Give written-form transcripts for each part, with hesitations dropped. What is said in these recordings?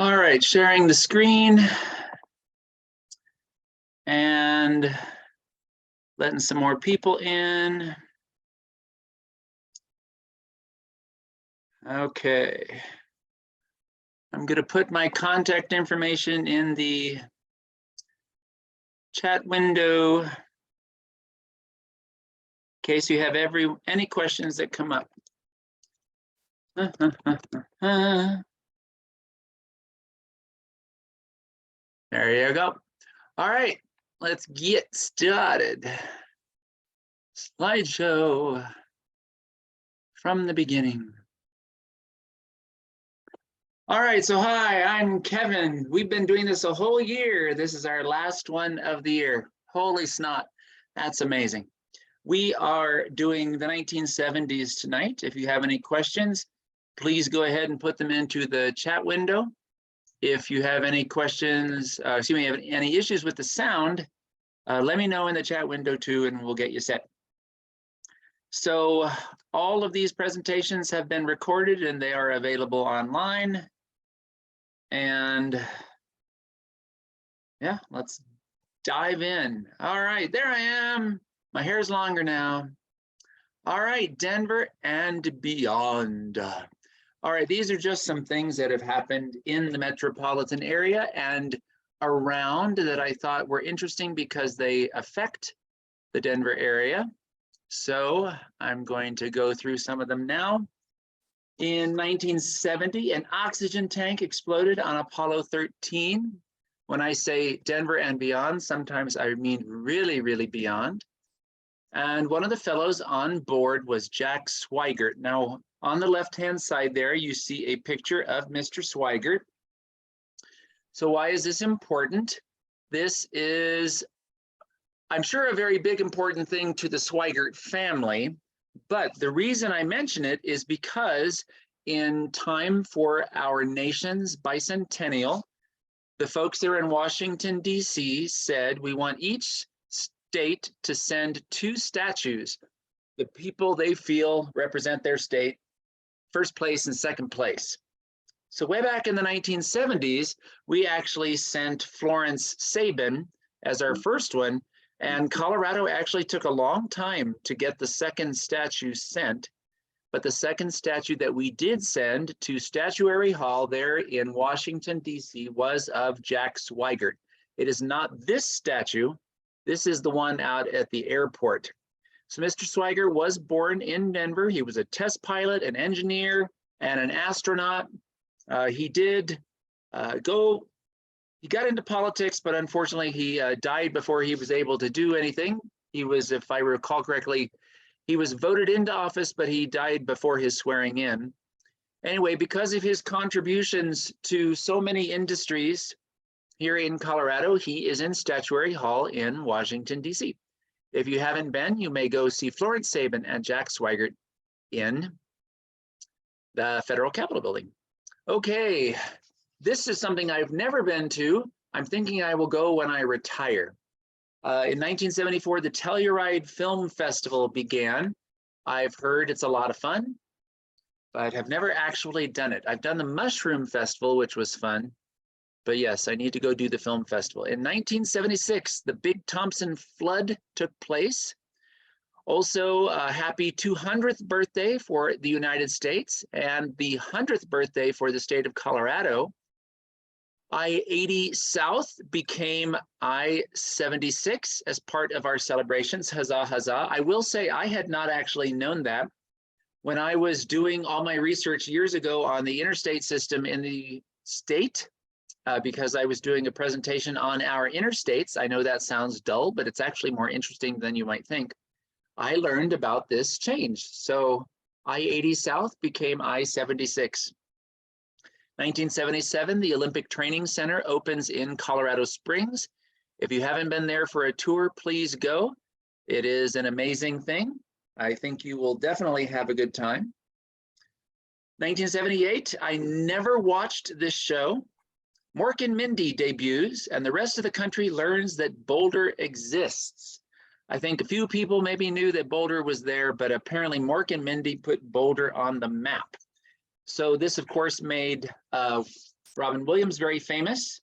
All right, sharing the screen and letting some more people in. Okay. I'm going to put my contact information in the chat window in case you have any questions that come up. There you go. All right, let's get started. Slideshow from the beginning. All right, so hi, I'm Kevin. We've been doing this a whole year. This is our last one of the year. Holy snot, that's amazing. We are doing the 1970s tonight. If you have any questions, please go ahead and put them into the chat window. If you have any questions, any issues with the sound, let me know in the chat window too, and we'll get you set. So all of these presentations have been recorded and they are available online. And yeah, let's dive in. All right, there I am. My hair's longer now. All right, Denver and beyond. All right, these are just some things that have happened in the metropolitan area and around that I thought were interesting because they affect the Denver area. So I'm going to go through some of them now. In 1970, an oxygen tank exploded on Apollo 13. When I say Denver and beyond, sometimes I mean really, really beyond. And one of the fellows on board was Jack Swigert. Now, on the left-hand side there, you see a picture of Mr. Swigert. So why is this important? This is, I'm sure, a very big important thing to the Swigert family. But the reason I mention it is because in time for our nation's bicentennial, the folks there in Washington, D.C. said we want each state to send 2 statues, the people they feel represent their state, first place and second place. So way back in the 1970s, we actually sent Florence Sabin as our first one. And Colorado actually took a long time to get the second statue sent, but the second statue that we did send to Statuary Hall there in Washington, D.C. was of Jack Swigert. It is not this statue. This is the one out at the airport. So Mr. Swigert was born in Denver. He was a test pilot, an engineer, and an astronaut. He got into politics, but unfortunately he died before he was able to do anything. He was, if I recall correctly, he was voted into office, but he died before his swearing in. Anyway, because of his contributions to so many industries here in Colorado, he is in Statuary Hall in Washington, D.C. If you haven't been, you may go see Florence Sabin and Jack Swigert in the Federal Capitol building. Okay. This is something I've never been to. I'm thinking I will go when I retire. In 1974, the Telluride Film Festival began. I've heard it's a lot of fun, but have never actually done it. I've done the Mushroom Festival, which was fun, but yes, I need to go do the film festival. In 1976, the Big Thompson flood took place. Also, a happy 200th birthday for the United States and the 100th birthday for the state of Colorado. I-80 South became I-76 as part of our celebrations. Huzzah, huzzah. I will say I had not actually known that. When I was doing all my research years ago on the interstate system in the state, because I was doing a presentation on our interstates, I know that sounds dull, but it's actually more interesting than you might think. I learned about this change. So I-80 South became I-76. 1977, the Olympic Training Center opens in Colorado Springs. If you haven't been there for a tour, please go. It is an amazing thing. I think you will definitely have a good time. 1978, I never watched this show. Mork and Mindy debuts, and the rest of the country learns that Boulder exists. I think a few people maybe knew that Boulder was there, but apparently Mork and Mindy put Boulder on the map. So this, of course, made Robin Williams, very famous.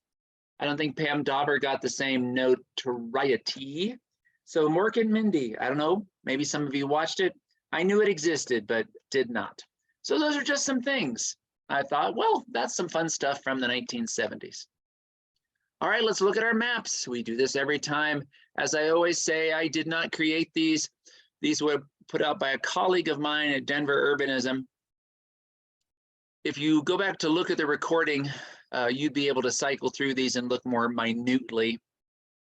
I don't think Pam Dauber got the same notoriety. So Mork and Mindy, I don't know, maybe some of you watched it. I knew it existed, but did not. So those are just some things. I thought, well, that's some fun stuff from the 1970s. All right, let's look at our maps. We do this every time. As I always say, I did not create these. These were put out by a colleague of mine at Denver Urbanism. If you go back to look at the recording, you'd be able to cycle through these and look more minutely.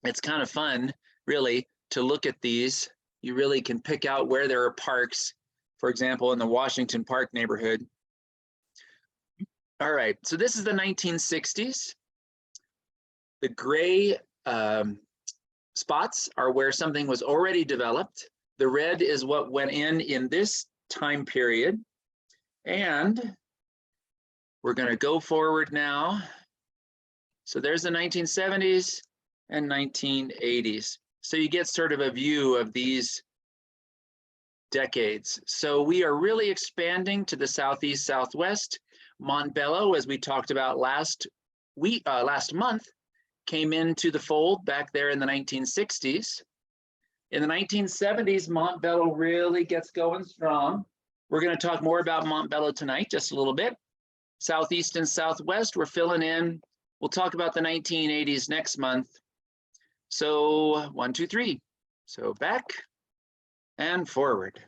It's kind of fun, really, to look at these. You really can pick out where there are parks, for example, in the Washington Park neighborhood. All right, so this is the 1960s. The gray spots are where something was already developed. The red is what went in this time period. And we're going to go forward now. So there's the 1970s and 1980s. So you get sort of a view of these decades. So we are really expanding to the southeast, southwest. Montbello, as we talked about last month, came into the fold back there in the 1960s. In the 1970s, Montbello really gets going strong. We're going to talk more about Montbello tonight, just a little bit. Southeast and southwest, we're filling in. We'll talk about the 1980s next month. So 1, 2, 3. So back and forward.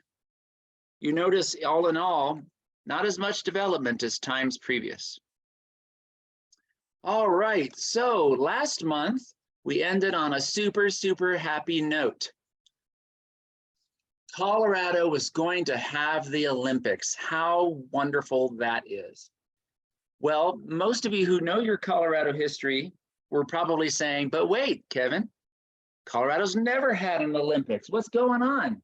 You notice, all in all, not as much development as times previous. All right, so last month, we ended on a super, super happy note. Colorado was going to have the Olympics. How wonderful that is. Well, most of you who know your Colorado history were probably saying, but wait, Kevin, Colorado's never had an Olympics. What's going on?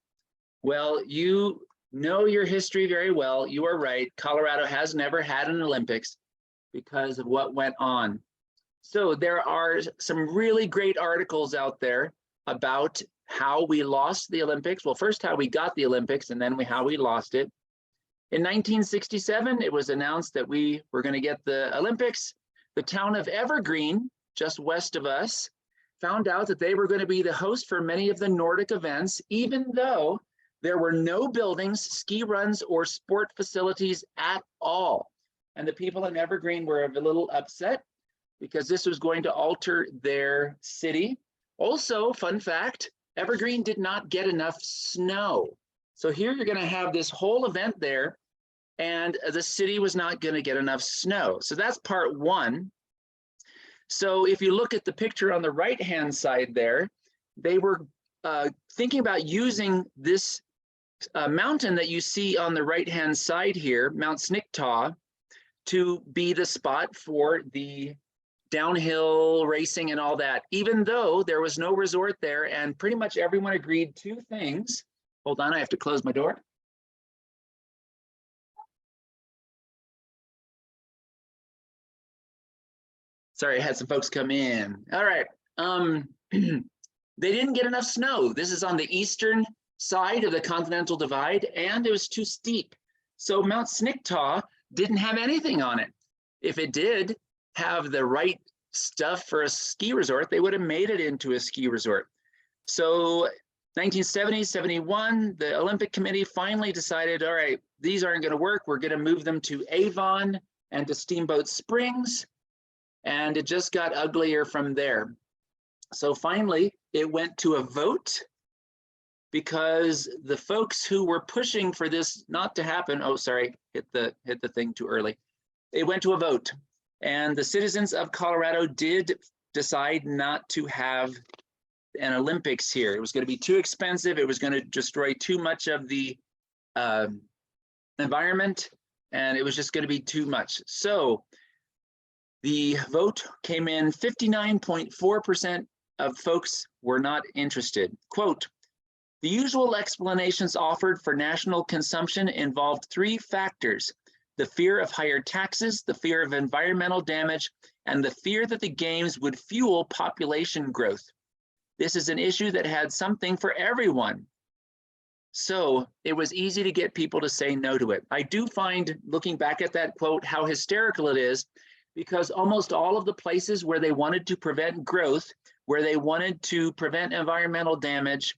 Well, you know your history very well. You are right. Colorado has never had an Olympics because of what went on. So there are some really great articles out there about how we lost the Olympics. Well, first how we got the Olympics and then how we lost it. In 1967, it was announced that we were going to get the Olympics. The town of Evergreen, just west of us, found out that they were going to be the host for many of the Nordic events, even though there were no buildings, ski runs, or sport facilities at all. And the people in Evergreen were a little upset because this was going to alter their city. Also, fun fact, Evergreen did not get enough snow. So here you're going to have this whole event there, and the city was not going to get enough snow. So that's part one. So if you look at the picture on the right-hand side there, they were thinking about using this mountain that you see on the right-hand side here, Mount Sniktah, to be the spot for the downhill racing and all that, even though there was no resort there, and pretty much everyone agreed two things. Hold on, I have to close my door. Sorry, I had some folks come in. All right. They didn't get enough snow. This is on the eastern side of the Continental Divide, and it was too steep. So Mount Sniktah didn't have anything on it. If it did have the right stuff for a ski resort, they would have made it into a ski resort. So 1970, 71, the Olympic Committee finally decided, all right, these aren't going to work. We're going to move them to Avon and to Steamboat Springs. And it just got uglier from there. So finally, it went to a vote because the folks who were pushing for this not to happen, oh, sorry, hit the thing too early. It went to a vote, and the citizens of Colorado did decide not to have an Olympics here. It was going to be too expensive. It was going to destroy too much of the environment, and it was just going to be too much. So the vote came in, 59.4% of folks were not interested. Quote, the usual explanations offered for national consumption involved three factors: the fear of higher taxes, the fear of environmental damage, and the fear that the games would fuel population growth. This is an issue that had something for everyone. So it was easy to get people to say no to it. I do find, looking back at that quote, how hysterical it is because almost all of the places where they wanted to prevent growth, where they wanted to prevent environmental damage,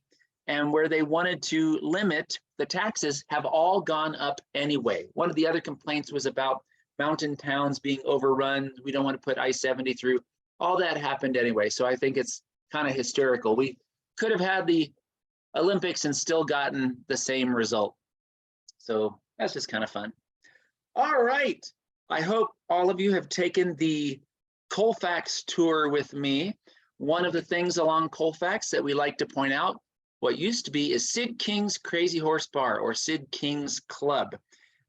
and where they wanted to limit the taxes have all gone up anyway. One of the other complaints was about mountain towns being overrun. We don't want to put I-70 through. All that happened anyway. So I think it's kind of hysterical. We could have had the Olympics and still gotten the same result. So that's just kind of fun. All right. I hope all of you have taken the Colfax tour with me. One of the things along Colfax that we like to point out, what used to be is Sid King's Crazy Horse Bar, or Sid King's Club.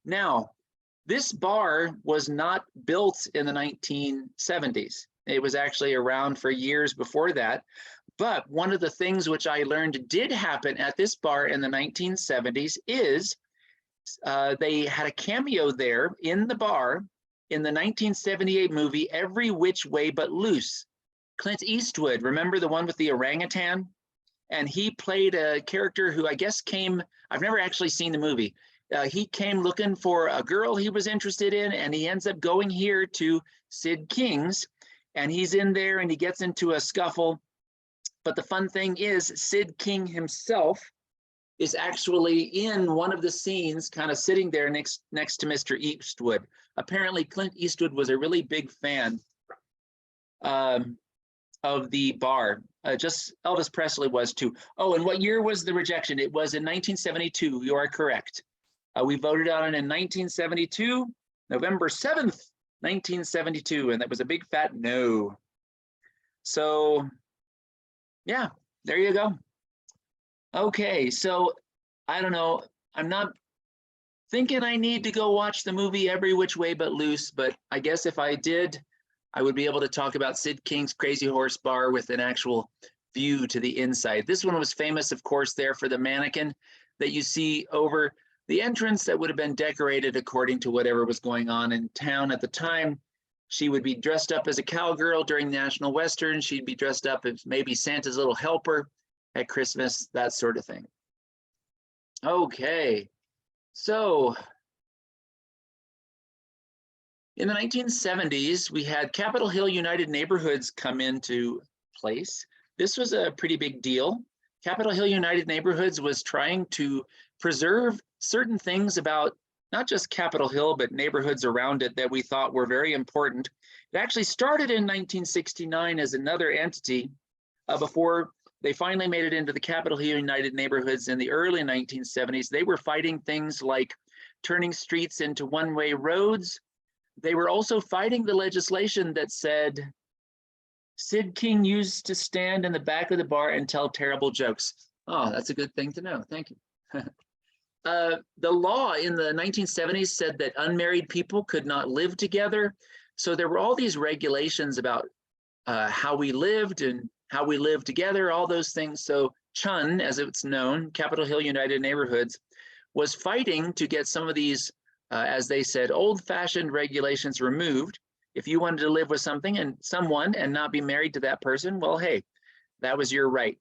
Now, this bar was not built in the 1970s. It was actually around for years before that. But one of the things which I learned did happen at this bar in the 1970s is they had a cameo there in the bar in the 1978 movie Every Which Way But Loose. Clint Eastwood, remember the one with the orangutan? And he played a character who I guess came, I've never actually seen the movie. He came looking for a girl he was interested in, and he ends up going here to Sid King's, and he's in there and he gets into a scuffle. But the fun thing is Sid King himself is actually in one of the scenes, kind of sitting there next to Mr. Eastwood. Apparently Clint Eastwood was a really big fan of the bar. Just Elvis Presley was too. Oh, and what year was the rejection? It was in 1972. You are correct. We voted on it in 1972, November 7th, 1972, and that was a big fat no. So yeah, there you go. Okay, so I don't know, I'm not thinking I need to go watch the movie Every Which Way But Loose, but I guess if I did, I would be able to talk about Sid King's Crazy Horse Bar with an actual view to the inside. This one was famous, of course, there for the mannequin that you see over the entrance that would have been decorated according to whatever was going on in town at the time. She would be dressed up as a cowgirl during the National Western. She'd be dressed up as maybe Santa's little helper at Christmas, that sort of thing. Okay, so in the 1970s, we had Capitol Hill United Neighborhoods come into place. This was a pretty big deal. Capitol Hill United Neighborhoods was trying to preserve certain things about not just Capitol Hill, but neighborhoods around it that we thought were very important. It actually started in 1969 as another entity before they finally made it into the Capitol Hill United Neighborhoods in the early 1970s. They were fighting things like turning streets into one-way roads. They were also fighting the legislation that said Sid King used to stand in the back of the bar and tell terrible jokes. Oh, that's a good thing to know. Thank you. The law in the 1970s said that unmarried people could not live together. So there were all these regulations about how we lived and how we lived together, all those things. So CHUN, as it's known, Capitol Hill United Neighborhoods, was fighting to get some of these, as they said, old-fashioned regulations removed. If you wanted to live with someone and not be married to that person, well, hey, that was your right.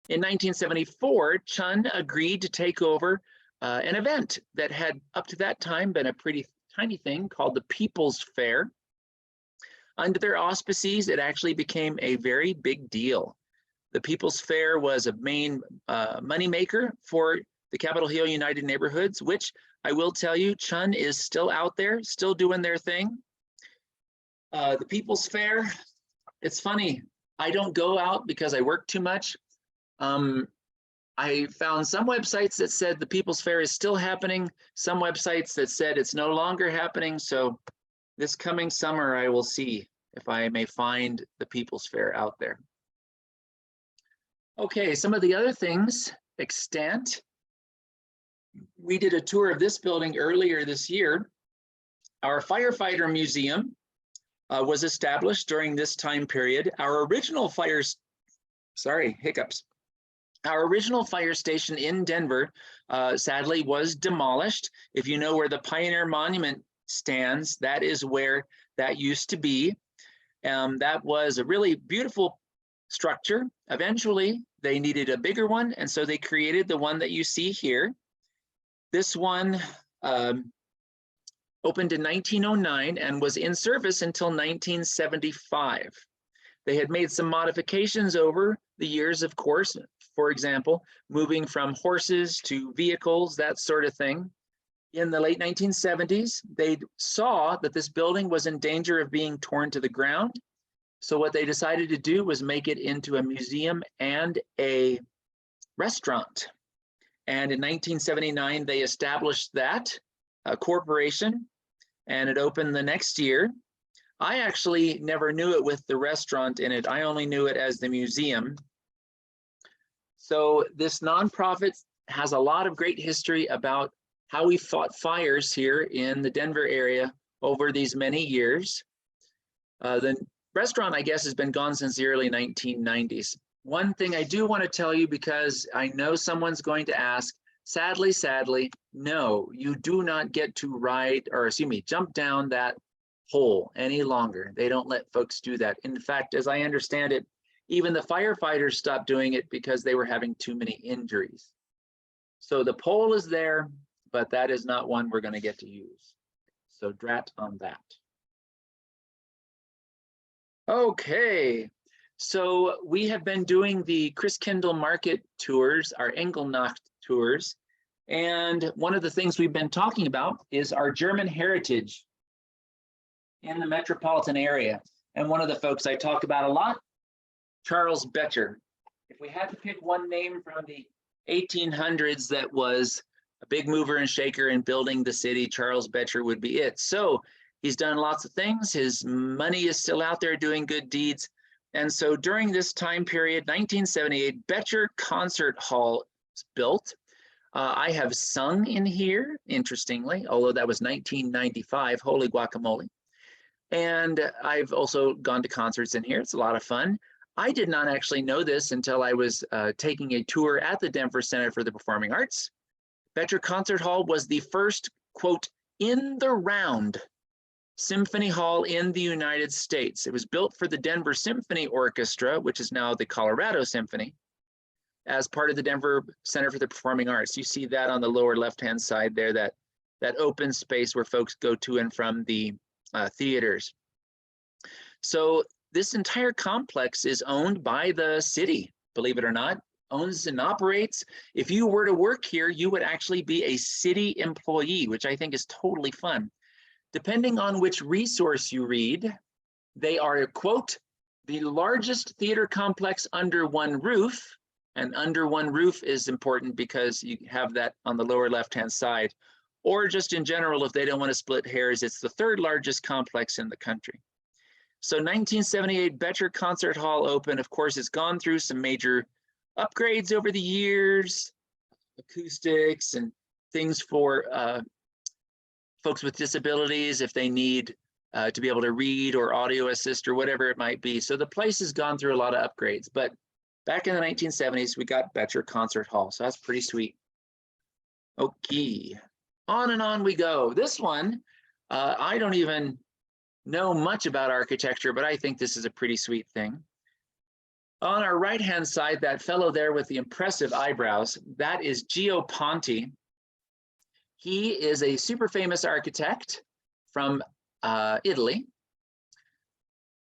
In 1974, CHUN agreed to take over an event that had up to that time been a pretty tiny thing called the People's Fair. Under their auspices, it actually became a very big deal. The People's Fair was a main moneymaker for the Capitol Hill United Neighborhoods, which I will tell you, CHUN is still out there, still doing their thing. The People's Fair, it's funny, I don't go out because I work too much. I found some websites that said the People's Fair is still happening, some websites that said it's no longer happening. So this coming summer, I will see if I may find the People's Fair out there. Okay, some of the other things extant. We did a tour of this building earlier this year. Our firefighter museum was established during this time period. Our original Our original fire station in Denver, sadly, was demolished. If you know where the Pioneer Monument stands, that is where that used to be. That was a really beautiful structure. Eventually, they needed a bigger one, and so they created the one that you see here. This one opened in 1909 and was in service until 1975. They had made some modifications over the years, of course, for example, moving from horses to vehicles, that sort of thing. In the late 1970s, they saw that this building was in danger of being torn to the ground. So what they decided to do was make it into a museum and a restaurant. And in 1979, they established that corporation, and it opened the next year. I actually never knew it with the restaurant in it. I only knew it as the museum. So this nonprofit has a lot of great history about how we fought fires here in the Denver area over these many years. The restaurant, I guess, has been gone since the early 1990s. One thing I do want to tell you, because I know someone's going to ask, sadly, no, you do not get to ride, or excuse me, jump down that hole any longer. They don't let folks do that. In fact, as I understand it, even the firefighters stopped doing it because they were having too many injuries. So the pole is there, but that is not one we're going to get to use. So drat on that. Okay, so we have been doing the Christkindl Market tours, our Engelnacht tours, and one of the things we've been talking about is our German heritage in the metropolitan area. And one of the folks I talk about a lot, Charles Becher. If we had to pick one name from the 1800s that was a big mover and shaker in building the city, Charles Becher would be it. So he's done lots of things. His money is still out there doing good deeds. And so during this time period, 1978, Becher Concert Hall was built. I have sung in here, interestingly, although that was 1995, holy guacamole. And I've also gone to concerts in here. It's a lot of fun. I did not actually know this until I was taking a tour at the Denver Center for the Performing Arts. Becher Concert Hall was the first, quote, in the round symphony hall in the United States. It was built for the Denver Symphony Orchestra, which is now the Colorado Symphony, as part of the Denver Center for the Performing Arts. You see that on the lower left-hand side there, that open space where folks go to and from the theaters. So this entire complex is owned by the city, believe it or not, owns and operates. If you were to work here, you would actually be a city employee, which I think is totally fun. Depending on which resource you read, they are, quote, the largest theater complex under one roof. And under one roof is important because you have that on the lower left-hand side. Or just in general, if they don't want to split hairs, it's the third largest complex in the country. So 1978, Becher Concert Hall opened. Of course, it's gone through some major upgrades over the years, acoustics and things for folks with disabilities if they need to be able to read or audio assist or whatever it might be. So the place has gone through a lot of upgrades, but back in the 1970s, we got Becher Concert Hall. So that's pretty sweet. Okay, on and on we go. This one, I don't even know much about architecture, but I think this is a pretty sweet thing. On our right-hand side, that fellow there with the impressive eyebrows, that is Gio Ponti. He is a super famous architect from Italy.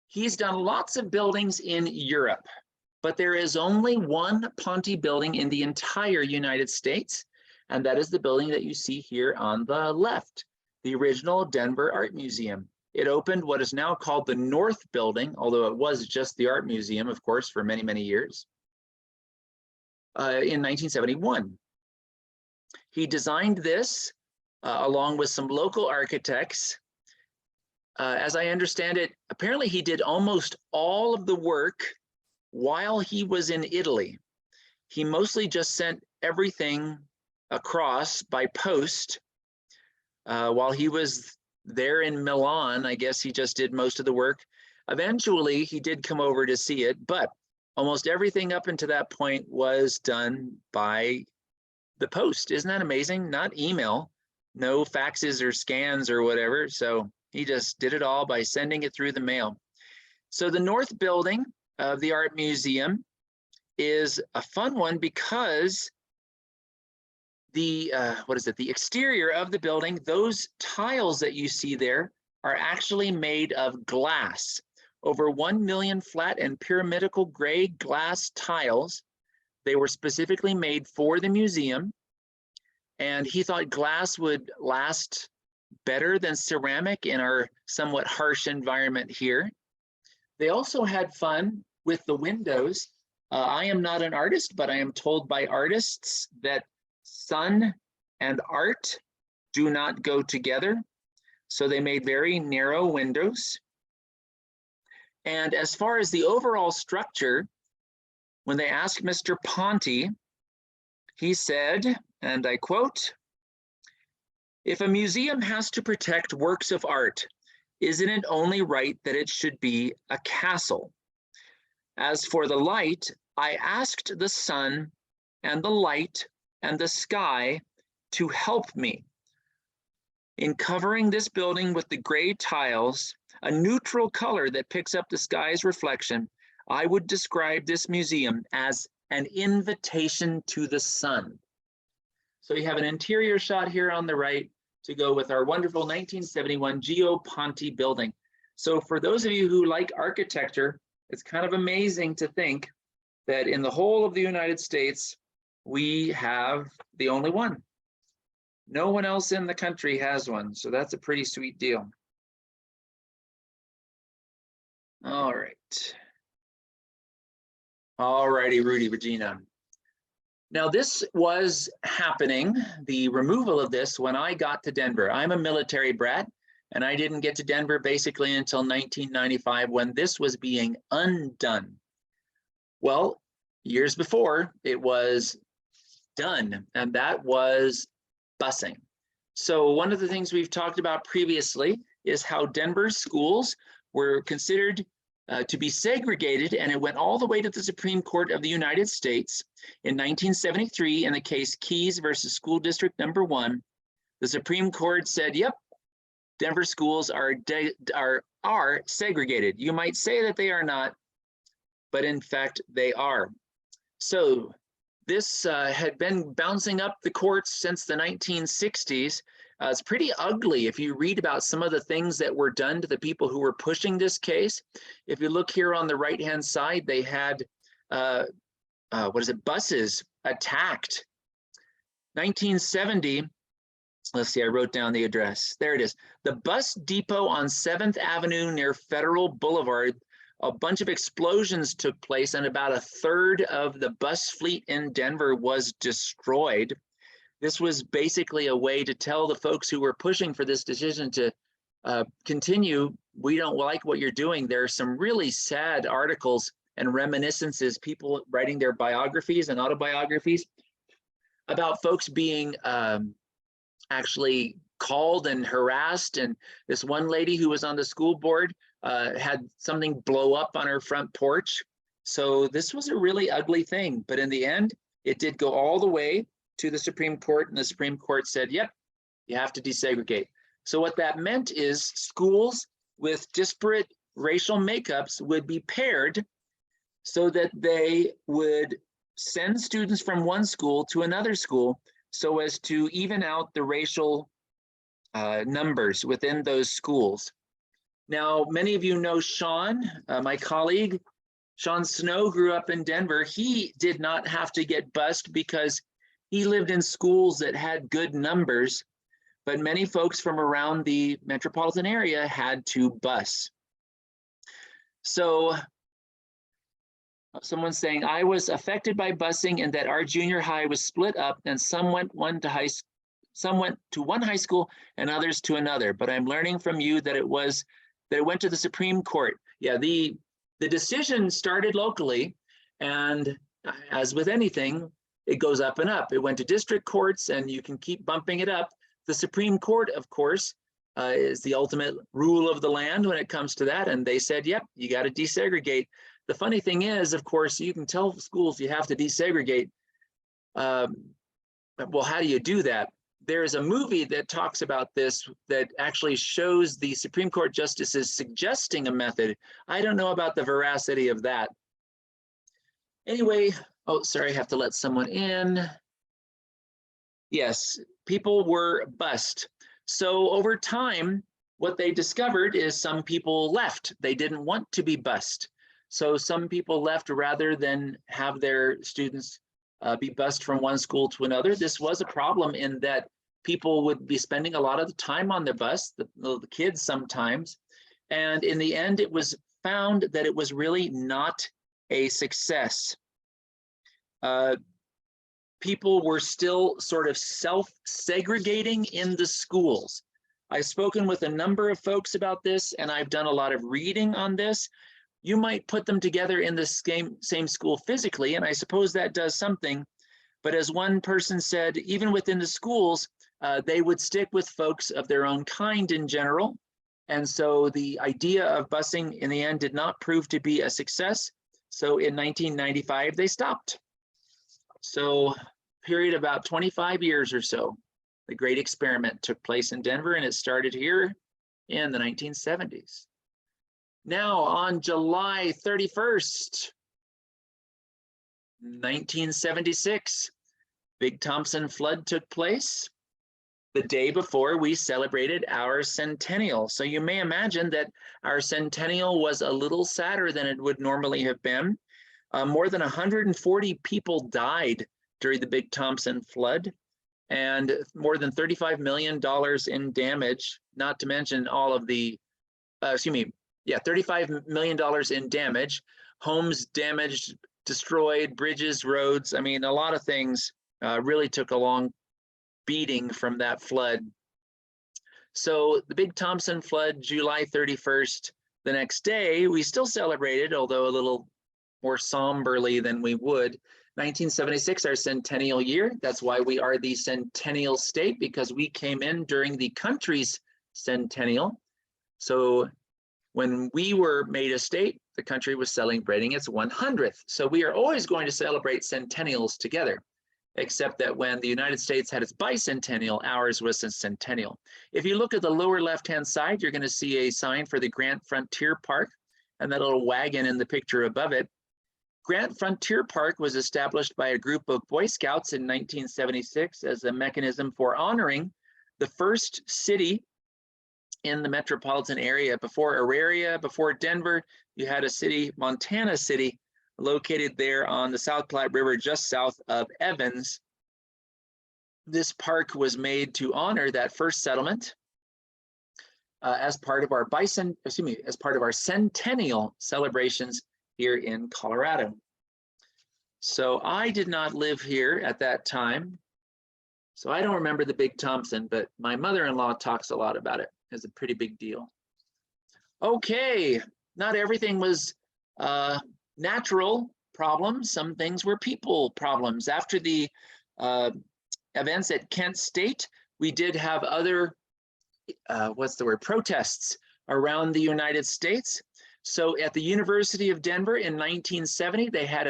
He's done lots of buildings in Europe, but there is only one Ponti building in the entire United States, and that is the building that you see here on the left, the original Denver Art Museum. It opened what is now called the North Building, although it was just the Art Museum, of course, for many, many years, in 1971. He designed this along with some local architects. As I understand it, apparently he did almost all of the work while he was in Italy. He mostly just sent everything across by post while he was there in Milan. I guess he just did most of the work. Eventually, he did come over to see it, but almost everything up until that point was done by the post. Isn't that amazing? Not email, no faxes or scans or whatever. So he just did it all by sending it through the mail. So the North Building of the Art Museum is a fun one because the the exterior of the building, those tiles that you see there are actually made of glass. Over 1 million flat and pyramidical gray glass tiles. They were specifically made for the museum, and he thought glass would last better than ceramic in our somewhat harsh environment here. They also had fun with the windows. I am not an artist, but I am told by artists that sun and art do not go together. So they made very narrow windows. And as far as the overall structure, when they asked Mr. Ponti, he said, and I quote, "If a museum has to protect works of art, isn't it only right that it should be a castle? As for the light, I asked the sun and the light and the sky to help me. In covering this building with the gray tiles, a neutral color that picks up the sky's reflection, I would describe this museum as an invitation to the sun." So you have an interior shot here on the right to go with our wonderful 1971 Gio Ponti building. So for those of you who like architecture, it's kind of amazing to think that in the whole of the United States, we have the only one. No one else in the country has one, so that's a pretty sweet deal. All right. All righty, Rudy, Regina. Now this was happening, the removal of this, when I got to Denver. I'm a military brat, and I didn't get to Denver basically until 1995 when this was being undone. Well, years before, it was done, and that was busing. So one of the things we've talked about previously is how Denver's schools were considered to be segregated, and it went all the way to the Supreme Court of the United States in 1973 in the case Keys versus School District Number 1. The Supreme Court said, yep, Denver schools are segregated. You might say that they are not, but in fact they are. So this had been bouncing up the courts since the 1960s. It's pretty ugly if you read about some of the things that were done to the people who were pushing this case. If you look here on the right-hand side, they had, buses attacked. 1970, let's see, I wrote down the address. There it is. The bus depot on 7th Avenue near Federal Boulevard. A bunch of explosions took place, and about a third of the bus fleet in Denver was destroyed. This was basically a way to tell the folks who were pushing for this decision to continue, we don't like what you're doing. There are some really sad articles and reminiscences, people writing their biographies and autobiographies about folks being actually called and harassed. And this one lady who was on the school board had something blow up on her front porch. So this was a really ugly thing, but in the end, it did go all the way to the Supreme Court, and the Supreme Court said, yep, you have to desegregate. So what that meant is schools with disparate racial makeups would be paired so that they would send students from one school to another school so as to even out the racial numbers within those schools. Now, many of you know Sean, my colleague. Sean Snow grew up in Denver. He did not have to get bused because he lived in schools that had good numbers, but many folks from around the metropolitan area had to bus. So someone's saying, I was affected by busing in that our junior high was split up and some went to one high school and others to another. But I'm learning from you that it went to the Supreme Court. Yeah, the decision started locally, and as with anything, it goes up and up. It went to district courts, and you can keep bumping it up. The Supreme Court, of course, is the ultimate rule of the land when it comes to that. And they said, yep, you got to desegregate. The funny thing is, of course, you can tell schools you have to desegregate. Well, how do you do that? There's a movie that talks about this that actually shows the Supreme Court justices suggesting a method. I don't know about the veracity of that. Anyway, oh, sorry, I have to let someone in. Yes, people were bused. So over time, what they discovered is some people left. They didn't want to be bused. So some people left rather than have their students be bused from one school to another. This was a problem in that people would be spending a lot of the time on the bus, the kids sometimes. And in the end, it was found that it was really not a success. People were still sort of self-segregating in the schools. I've spoken with a number of folks about this, and I've done a lot of reading on this. You might put them together in the same school physically, and I suppose that does something. But as one person said, even within the schools, they would stick with folks of their own kind in general. And so the idea of busing in the end did not prove to be a success. So in 1995, they stopped. So period about 25 years or so, the great experiment took place in Denver, and it started here in the 1970s. Now on July 31st, 1976, Big Thompson flood took place the day before we celebrated our centennial. So you may imagine that our centennial was a little sadder than it would normally have been. More than 140 people died during the Big Thompson flood, and more than $35 million in damage, not to mention all of the, $35 million in damage, homes damaged, destroyed, bridges, roads. I mean, a lot of things really took a long beating from that flood. So the Big Thompson flood, July 31st, the next day, we still celebrated, although a little more somberly than we would. 1976, our centennial year. That's why we are the centennial state, because we came in during the country's centennial. So when we were made a state, the country was celebrating its 100th. So we are always going to celebrate centennials together, except that when the United States had its bicentennial, ours was a centennial. If you look at the lower left-hand side, you're going to see a sign for the Grant Frontier Park, and that little wagon in the picture above it. Grant Frontier Park was established by a group of Boy Scouts in 1976 as a mechanism for honoring the first city in the metropolitan area. Before Auraria, before Denver, you had a city, Montana City, located there on the South Platte River, just south of Evans. This park was made to honor that first settlement as part of our centennial celebrations here in Colorado. So I did not live here at that time, so I don't remember the Big Thompson, but my mother-in-law talks a lot about it. It's a pretty big deal. Okay, not everything was natural problems. Some things were people problems. After the events at Kent State, we did have other, protests around the United States. So at the University of Denver in 1970, they had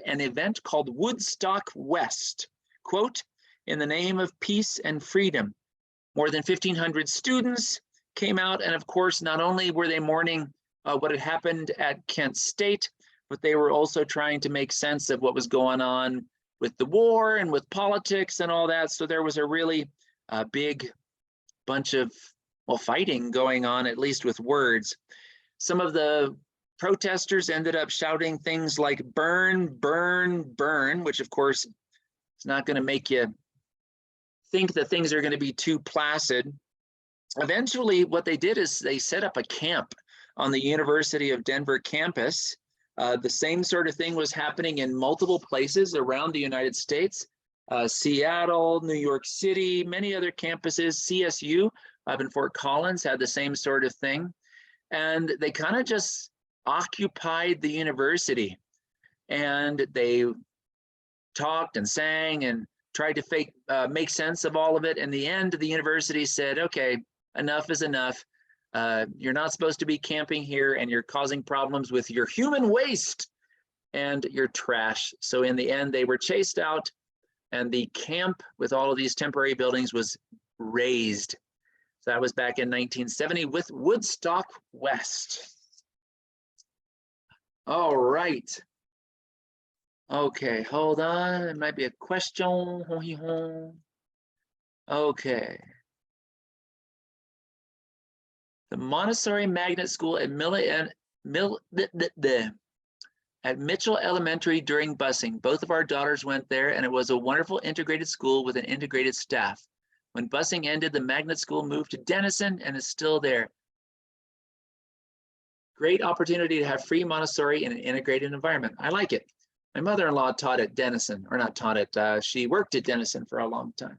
an event called Woodstock West, quote, in the name of peace and freedom. More than 1,500 students came out, and of course, not only were they mourning what had happened at Kent State, but they were also trying to make sense of what was going on with the war and with politics and all that. So there was a really big bunch of, fighting going on, at least with words. Some of the protesters ended up shouting things like burn, burn, burn, which of course is not going to make you think that things are going to be too placid. Eventually, what they did is they set up a camp on the University of Denver campus. The same sort of thing was happening in multiple places around the United States. Seattle, New York City, many other campuses, CSU up in Fort Collins had the same sort of thing. And they kind of just occupied the university, and they talked and sang and tried to make sense of all of it. In the end, the university said, okay, enough is enough. You're not supposed to be camping here, and you're causing problems with your human waste and your trash. So in the end, they were chased out, and the camp with all of these temporary buildings was razed. So that was back in 1970 with Woodstock West. All right. Okay, hold on. It might be a question. Okay. The Montessori Magnet School at Mitchell Elementary during busing. Both of our daughters went there, and it was a wonderful integrated school with an integrated staff. When busing ended, the magnet school moved to Denison and is still there. Great opportunity to have free Montessori in an integrated environment. I like it. My mother-in-law taught at Denison, or not taught it, she worked at Denison for a long time.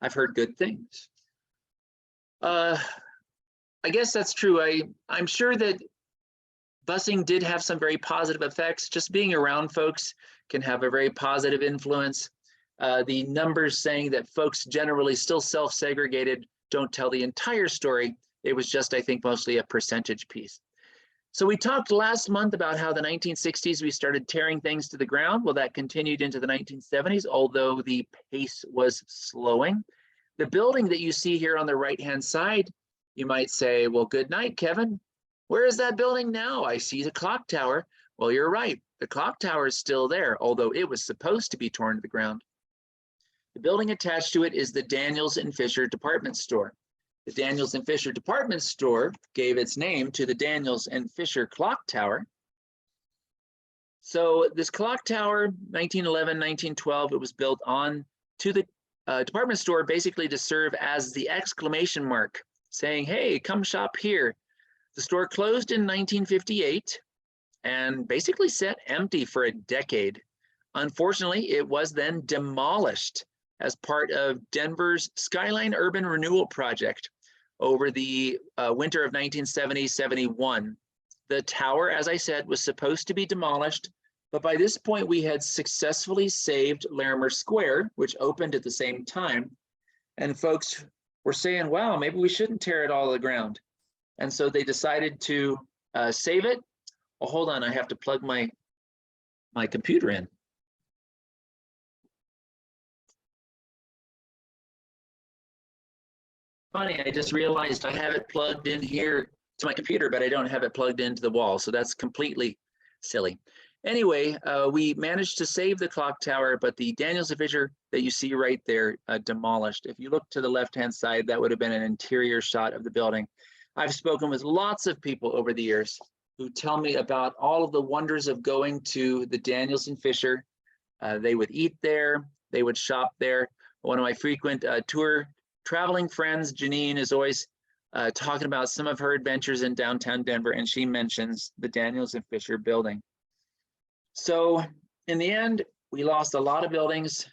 I've heard good things. I guess that's true. I'm sure that busing did have some very positive effects. Just being around folks can have a very positive influence. The numbers saying that folks generally still self-segregated don't tell the entire story. It was just, I think, mostly a percentage piece. So we talked last month about how the 1960s we started tearing things to the ground. Well, that continued into the 1970s, although the pace was slowing. The building that you see here on the right-hand side, you might say, well, good night, Kevin. Where is that building now? I see the clock tower. Well, you're right. The clock tower is still there, although it was supposed to be torn to the ground. The building attached to it is the Daniels and Fisher department store. The Daniels and Fisher department store gave its name to the Daniels and Fisher clock tower. So this clock tower, 1911, 1912, it was built on to the department store basically to serve as the exclamation mark, saying, hey, come shop here. The store closed in 1958 and basically sat empty for a decade. Unfortunately, it was then demolished as part of Denver's Skyline Urban Renewal Project over the winter of 1970-71. The tower, as I said, was supposed to be demolished, but by this point we had successfully saved Larimer Square, which opened at the same time, and folks were saying, wow, maybe we shouldn't tear it all to the ground. And so they decided to save it. Well, hold on, I have to plug my computer in. Funny, I just realized I have it plugged in here to my computer, but I don't have it plugged into the wall. So that's completely silly. Anyway, we managed to save the clock tower, but the Daniels and Fisher that you see right there demolished. If you look to the left-hand side, that would have been an interior shot of the building. I've spoken with lots of people over the years who tell me about all of the wonders of going to the Daniels and Fisher. They would eat there, they would shop there. One of my frequent traveling friends, Janine, is always talking about some of her adventures in downtown Denver, and she mentions the Daniels and Fisher building. So in the end, we lost a lot of buildings.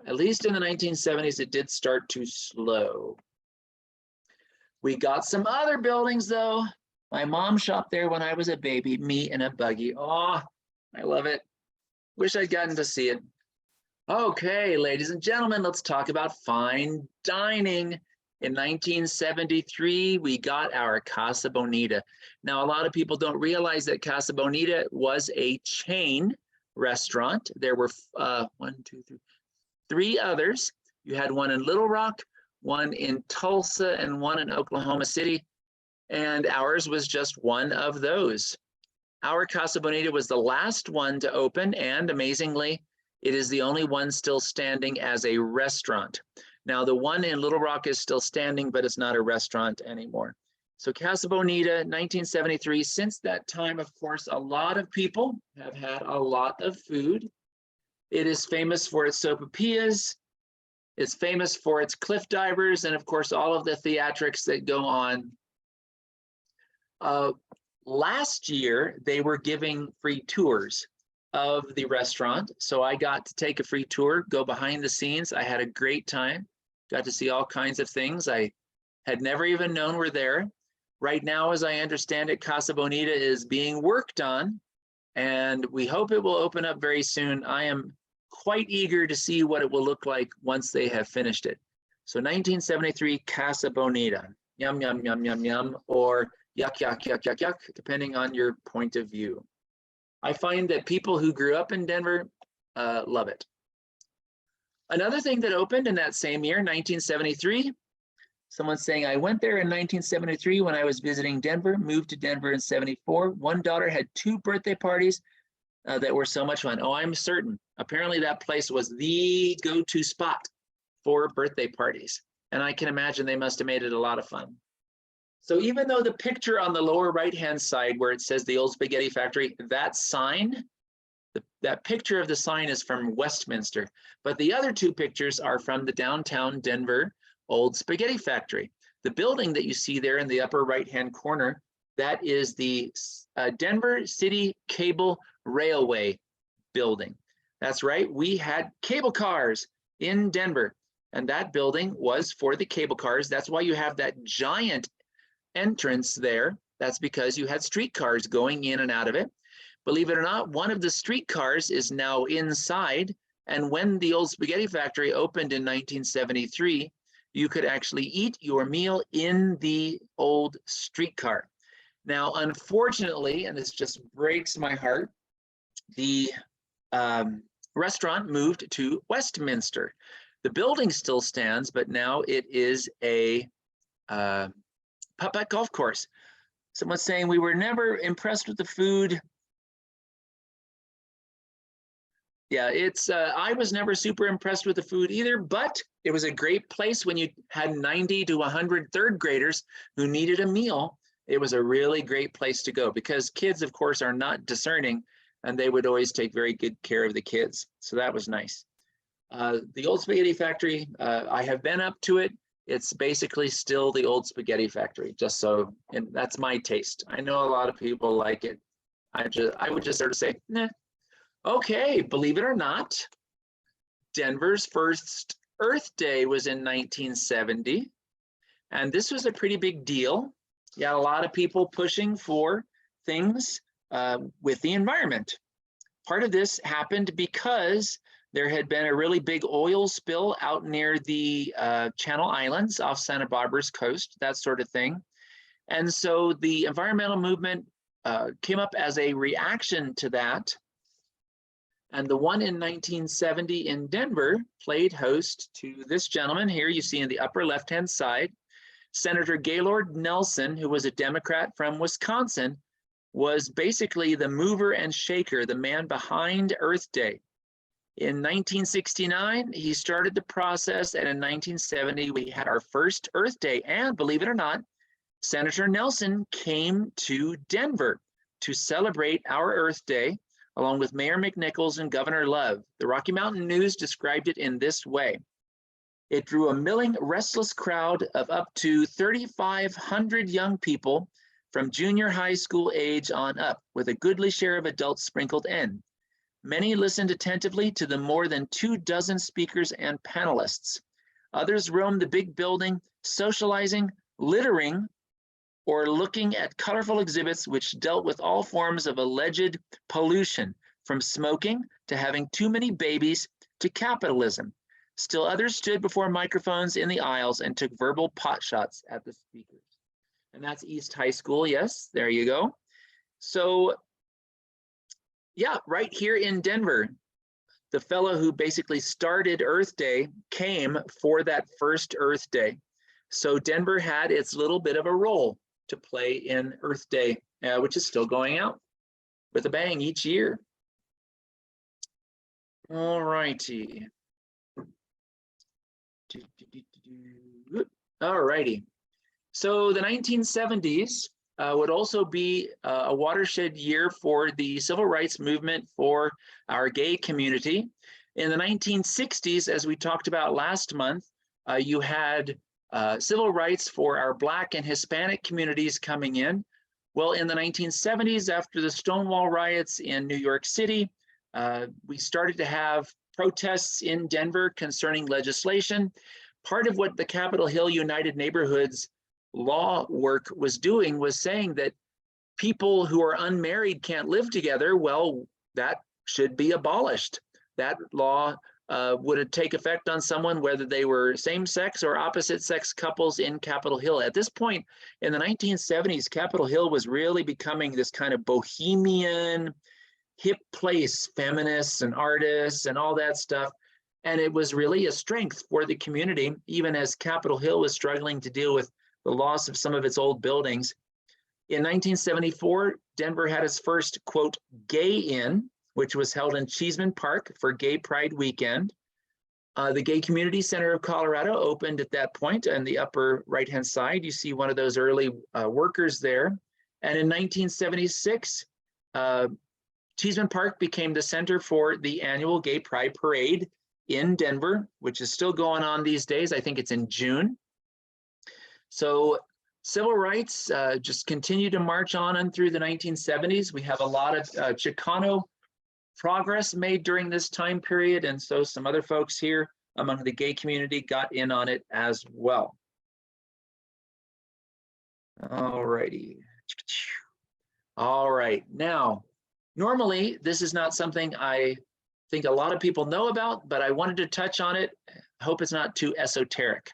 At least in the 1970s, it did start to slow. We got some other buildings though. My mom shopped there when I was a baby, me in a buggy. Oh, I love it. Wish I'd gotten to see it. Okay, ladies and gentlemen, let's talk about fine dining. In 1973, we got our Casa Bonita. Now, a lot of people don't realize that Casa Bonita was a chain restaurant. There were three others. You had one in Little Rock, one in Tulsa, and one in Oklahoma City. And ours was just one of those. Our Casa Bonita was the last one to open, and amazingly, it is the only one still standing as a restaurant. Now, the one in Little Rock is still standing, but it's not a restaurant anymore. So Casa Bonita, 1973. Since that time, of course, a lot of people have had a lot of food. It is famous for its sopapillas. It's famous for its cliff divers, and of course, all of the theatrics that go on. Last year, they were giving free tours of the restaurant. So I got to take a free tour, go behind the scenes. I had a great time. Got to see all kinds of things I had never even known were there. Right now, as I understand it, Casa Bonita is being worked on, and we hope it will open up very soon. I am quite eager to see what it will look like once they have finished it. So 1973 Casa Bonita, yum, yum, yum, yum, yum, or yuck, yuck, yuck, yuck, yuck, depending on your point of view. I find that people who grew up in Denver love it. Another thing that opened in that same year, 1973, someone's saying, I went there in 1973 when I was visiting Denver, moved to Denver in 74. One daughter had 2 birthday parties. that were so much fun. Oh, I'm certain. Apparently that place was the go-to spot for birthday parties. And I can imagine they must have made it a lot of fun. So even though the picture on the lower right-hand side where it says the Old Spaghetti Factory, that sign, that picture of the sign is from Westminster, but the other two pictures are from the downtown Denver Old Spaghetti Factory. The building that you see there in the upper right-hand corner, that is the Denver City Cable Railway building. That's right, we had cable cars in Denver, and that building was for the cable cars. That's why you have that giant entrance there. That's because you had streetcars going in and out of it. Believe it or not, one of the streetcars is now inside, and when the Old Spaghetti Factory opened in 1973, you could actually eat your meal in the old streetcar. Now, unfortunately, and this just breaks my heart, the restaurant moved to Westminster. The building still stands, but now it is a putt-putt golf course. Someone's saying we were never impressed with the food. Yeah, it's I was never super impressed with the food either, but it was a great place when you had 90 to 100 third graders who needed a meal. It was a really great place to go because kids, of course, are not discerning, and they would always take very good care of the kids. So that was nice. The Old Spaghetti Factory, I have been up to it. It's basically still the Old Spaghetti Factory, just so, and that's my taste. I know a lot of people like it. I would just sort of say, nah. Okay, believe it or not, Denver's first Earth Day was in 1970, and this was a pretty big deal. You had a lot of people pushing for things with the environment. Part of this happened because there had been a really big oil spill out near the Channel Islands off Santa Barbara's coast, that sort of thing. And so the environmental movement came up as a reaction to that. And the one in 1970 in Denver played host to this gentleman here you see in the upper left-hand side. Senator Gaylord Nelson, who was a Democrat from Wisconsin, was basically the mover and shaker, the man behind Earth Day. In 1969, he started the process, and in 1970, we had our first Earth Day. And believe it or not, Senator Nelson came to Denver to celebrate our Earth Day, along with Mayor McNichols and Governor Love. The Rocky Mountain News described it in this way. It drew a milling, restless crowd of up to 3,500 young people from junior high school age on up, with a goodly share of adults sprinkled in. Many listened attentively to the more than 24 speakers and panelists. Others roamed the big building, socializing, littering, or looking at colorful exhibits which dealt with all forms of alleged pollution, from smoking to having too many babies to capitalism. Still others stood before microphones in the aisles and took verbal pot shots at the speakers. And that's East High School, yes, there you go. So yeah, right here in Denver, the fellow who basically started Earth Day came for that first Earth Day. So Denver had its little bit of a role to play in Earth Day, which is still going out with a bang each year. All righty. All righty. So the 1970s would also be a watershed year for the civil rights movement for our gay community. In the 1960s, as we talked about last month, you had civil rights for our Black and Hispanic communities coming in. Well, in the 1970s, after the Stonewall riots in New York City, we started to have protests in Denver concerning legislation. Part of what the Capitol Hill United Neighborhoods law work was doing was saying that people who are unmarried can't live together. Well, that should be abolished. That law would take effect on someone, whether they were same-sex or opposite-sex couples in Capitol Hill. At this point, in the 1970s, Capitol Hill was really becoming this kind of bohemian, hip place, feminists and artists and all that stuff. And it was really a strength for the community, even as Capitol Hill was struggling to deal with the loss of some of its old buildings. In 1974, Denver had its first, quote, gay inn, which was held in Cheeseman Park for Gay Pride Weekend. The Gay Community Center of Colorado opened at that point. On the upper right-hand side, you see one of those early workers there. And in 1976, Cheeseman Park became the center for the annual Gay Pride Parade in Denver, which is still going on these days. I think it's in June. So civil rights just continue to march on and through the 1970s. We have a lot of Chicano progress made during this time period, and so some other folks here among the gay community got in on it as well. All righty. All right, now, normally this is not something I think a lot of people know about, but I wanted to touch on it. I hope it's not too esoteric.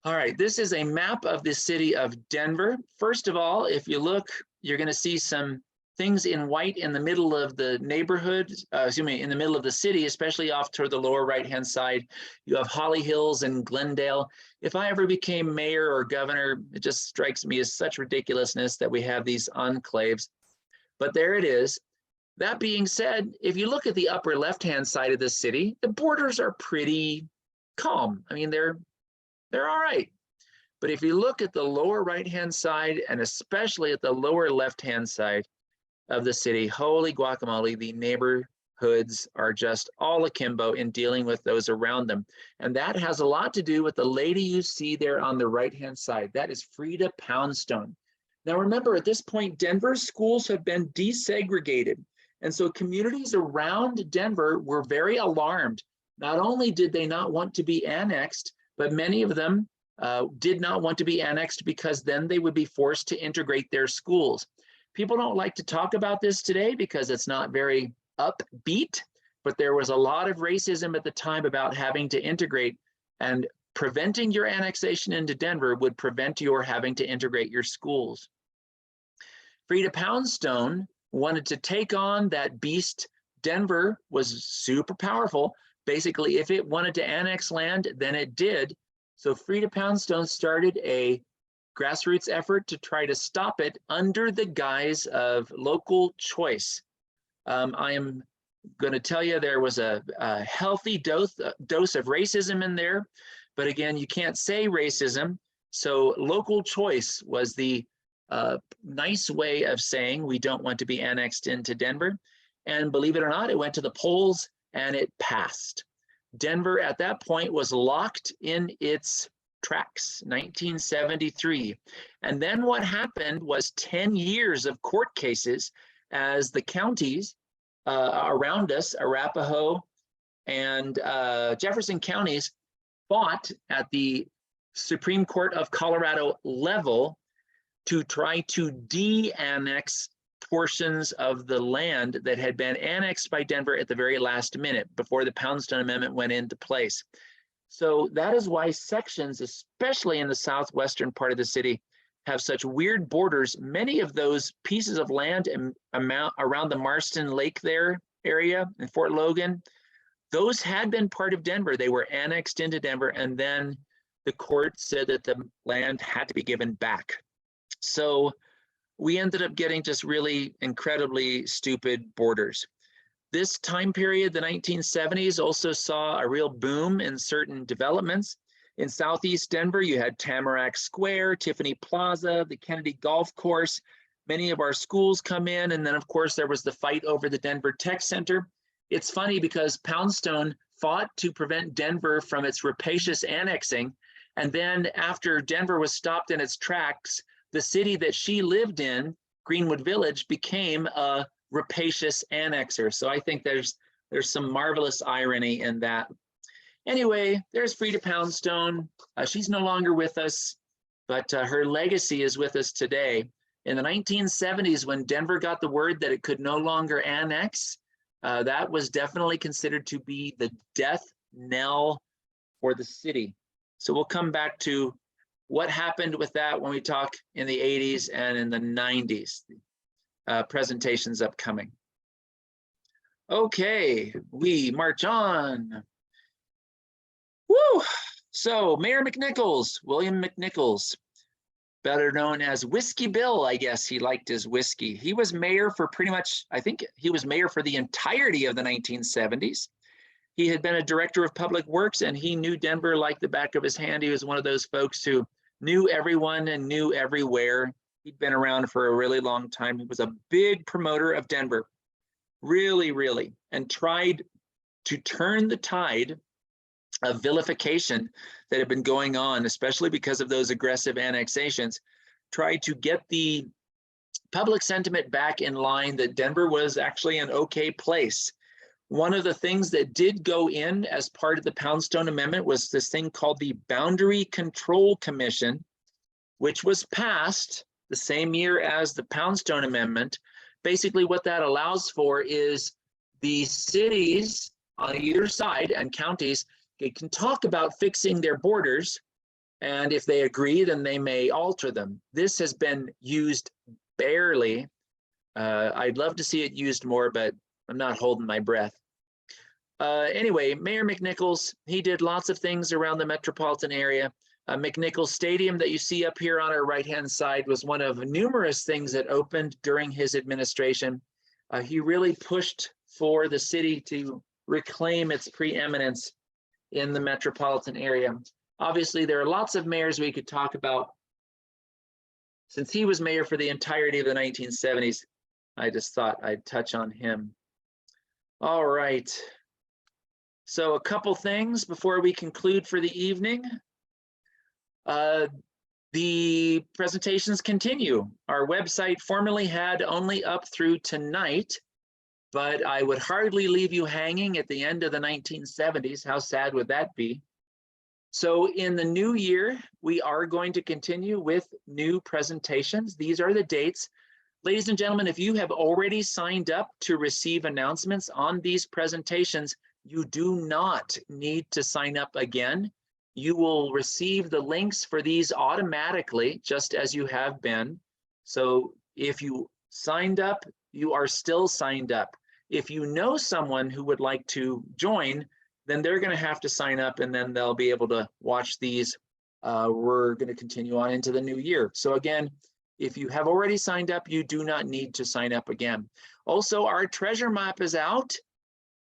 All right, this is a map of the city of Denver. First of all, if you look, you're going to see some things in white in the middle of the neighborhood, in the middle of the city, especially off toward the lower right-hand side. You have Holly Hills and Glendale. If I ever became mayor or governor, it just strikes me as such ridiculousness that we have these enclaves. But there it is. That being said, if you look at the upper left-hand side of the city, the borders are pretty calm. I mean, they're all right. But if you look at the lower right-hand side, and especially at the lower left-hand side of the city, holy guacamole, the neighborhoods are just all akimbo in dealing with those around them. And that has a lot to do with the lady you see there on the right-hand side. That is Frida Poundstone. Now remember, at this point, Denver's schools have been desegregated. And so communities around Denver were very alarmed. Not only did they not want to be annexed, but many of them did not want to be annexed because then they would be forced to integrate their schools. People don't like to talk about this today because it's not very upbeat, but there was a lot of racism at the time about having to integrate, and preventing your annexation into Denver would prevent your having to integrate your schools. Frida Poundstone wanted to take on that beast. Denver was super powerful. Basically, if it wanted to annex land, then it did. So Frida Poundstone started a grassroots effort to try to stop it under the guise of local choice. I am going to tell you there was a healthy dose of racism in there, but again, you can't say racism. So local choice was the nice way of saying we don't want to be annexed into Denver. And believe it or not, it went to the polls and it passed. Denver at that point was locked in its tracks, 1973. And then what happened was 10 years of court cases as the counties around us, Arapahoe and Jefferson counties, fought at the Supreme Court of Colorado level to try to de-annex portions of the land that had been annexed by Denver at the very last minute before the Poundstone Amendment went into place. So that is why sections, especially in the southwestern part of the city, have such weird borders. Many of those pieces of land around the Marston Lake there area in Fort Logan, those had been part of Denver. They were annexed into Denver, and then the court said that the land had to be given back. So we ended up getting just really incredibly stupid borders. This time period, the 1970s, also saw a real boom in certain developments. In Southeast Denver, you had Tamarack Square, Tiffany Plaza, the Kennedy Golf Course. Many of our schools come in, and then of course there was the fight over the Denver Tech Center. It's funny because Poundstone fought to prevent Denver from its rapacious annexing, and then after Denver was stopped in its tracks, the city that she lived in, Greenwood Village, became a rapacious annexer. So I think there's some marvelous irony in that. Anyway, there's Frida Poundstone. She's no longer with us, but her legacy is with us today. In the 1970s, when Denver got the word that it could no longer annex, that was definitely considered to be the death knell for the city. So we'll come back to what happened with that when we talk in the 80s and in the 90s. Presentations upcoming. Okay, we march on. Woo! So Mayor McNichols, William McNichols. better known as Whiskey Bill. I guess he liked his whiskey. He was mayor for pretty much, I think he was mayor for the entirety of the 1970s. He had been a director of public works, and he knew Denver like the back of his hand. He was one of those folks who knew everyone and knew everywhere. He'd been around for a really long time. He was a big promoter of Denver, really, and tried to turn the tide of vilification that had been going on, especially because of those aggressive annexations, tried to get the public sentiment back in line that Denver was actually an okay place. One of the things that did go in as part of the Poundstone Amendment was this thing called the Boundary Control Commission, which was passed the same year as the Poundstone Amendment. Basically, what that allows for is the cities on either side and counties can talk about fixing their borders, and if they agree, then they may alter them. This has been used barely. I'd love to see it used more, but I'm not holding my breath. Anyway, Mayor McNichols, he did lots of things around the metropolitan area. McNichols Stadium that you see up here on our right-hand side was one of numerous things that opened during his administration. He really pushed for the city to reclaim its preeminence in the metropolitan area. Obviously, there are lots of mayors we could talk about. Since he was mayor for the entirety of the 1970s, I just thought I'd touch on him. All right. So a couple things before we conclude for the evening. The presentations continue. Our website formerly had only up through tonight, but I would hardly leave you hanging at the end of the 1970s. How sad would that be? So in the new year, we are going to continue with new presentations. These are the dates. Ladies and gentlemen, if you have already signed up to receive announcements on these presentations, you do not need to sign up again. You will receive the links for these automatically, just as you have been. So if you signed up, you are still signed up. If you know someone who would like to join, then they're going to have to sign up, and then they'll be able to watch these. We're going to continue on into the new year. So again, if you have already signed up, you do not need to sign up again. Also, our treasure map is out.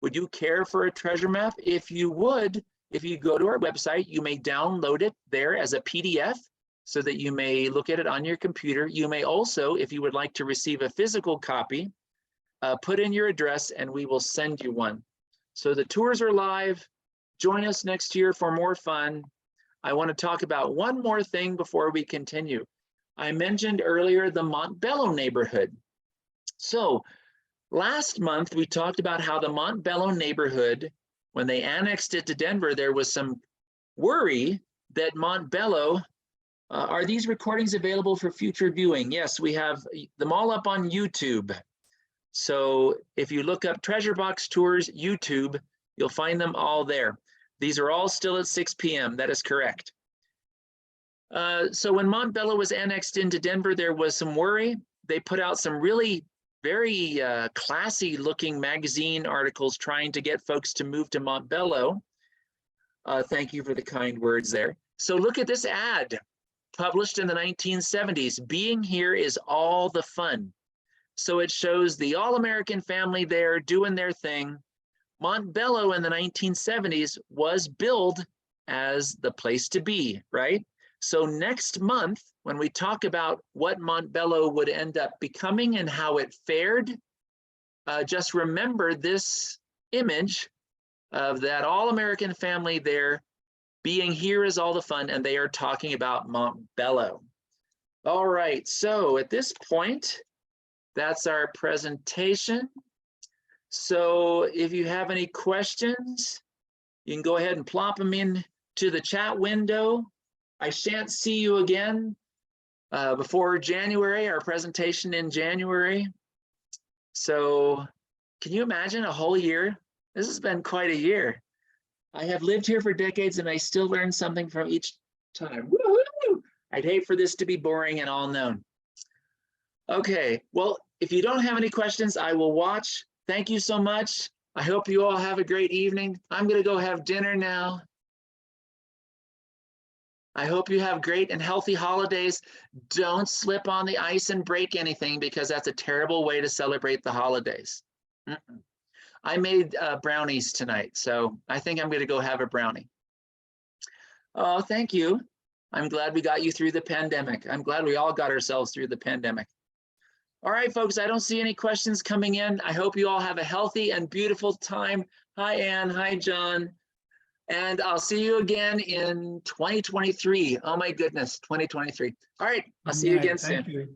Would you care for a treasure map? If you would, if you go to our website, you may download it there as a PDF so that you may look at it on your computer. You may also, if you would like to receive a physical copy, put in your address and we will send you one. So the tours are live. Join us next year for more fun. I want to talk about one more thing before we continue. I mentioned earlier the Montbello neighborhood. So last month, we talked about how the Montbello neighborhood, when they annexed it to Denver, there was some worry that Montbello, are these recordings available for future viewing? Yes, we have them all up on YouTube. So if you look up Treasure Box Tours YouTube, you'll find them all there. These are all still at 6 p.m. That is correct. So when Montbello was annexed into Denver, there was some worry. They put out some really very classy looking magazine articles trying to get folks to move to Montbello. Thank you for the kind words there. So look at this ad published in the 1970s. Being here is all the fun. So it shows the all-American family there doing their thing. Montbello in the 1970s was billed as the place to be, right? So next month, when we talk about what Montbello would end up becoming and how it fared, just remember this image of that all-American family there. Being here is all the fun, and they are talking about Montbello. All right, so at this point, that's our presentation. So if you have any questions, you can go ahead and plop them in to the chat window. I shan't see you again before January, our presentation in January. So can you imagine a whole year? This has been quite a year. I have lived here for decades and I still learn something from each time. Woo-hoo! I'd hate for this to be boring and all known. Okay, well, if you don't have any questions, I will watch. Thank you so much. I hope you all have a great evening. I'm going to go have dinner now. I hope you have great and healthy holidays. Don't slip on the ice and break anything, because that's a terrible way to celebrate the holidays. I made brownies tonight, so I think I'm going to go have a brownie. Oh, thank you. I'm glad we got you through the pandemic. I'm glad we all got ourselves through the pandemic. All right, folks, I don't see any questions coming in. I hope you all have a healthy and beautiful time. Hi, Ann. Hi, John. And I'll see you again in 2023. Oh my goodness, 2023. All right, I'll see you again soon. Thank you.